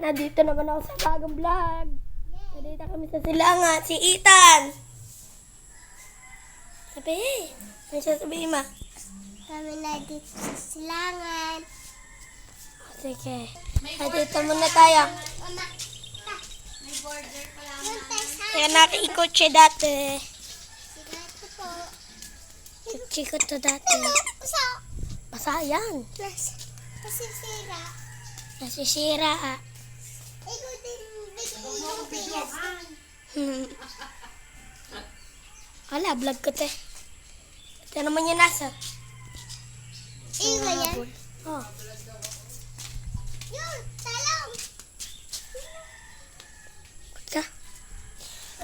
Nandito naman ako sa bagong vlog. Nandito kami sa silangan. Si Ethan. Sabi, ano sasabihin ma? Kami na dito sa silangan. Sige. Nandito muna tayo. May border pa lang. Kaya nakiikot siya dati. Sigati po. Chiko to dati. Usa. Basa yan. Nasisira. Nasisira ah. Ikaw din bigyan yung bigas. Wala, vlog ko te. Ito naman yung nasa. Iba yan. Oh. Yun, talong. Ka.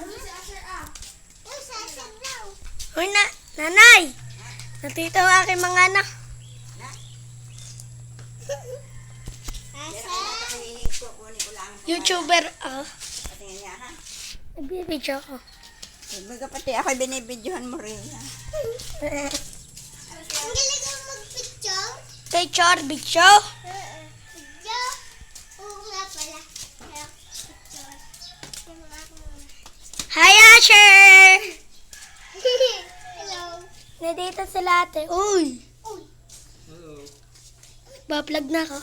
Yung sasag daw. Hoy na, nanay. Nandito ang aking mga anak. YouTuber ako. Patingin niya, ha? Nagbibidyo ako. Baga pati ako binibidyohan mo rin. Ha? Ang galing ang mag-picture. Picture, video. Video. Oo nga pala. Kaya picture. Yung ako. Hi, Asher! Hello. Nandito sila ate. Uy! Uy. Ba-vlog na ako.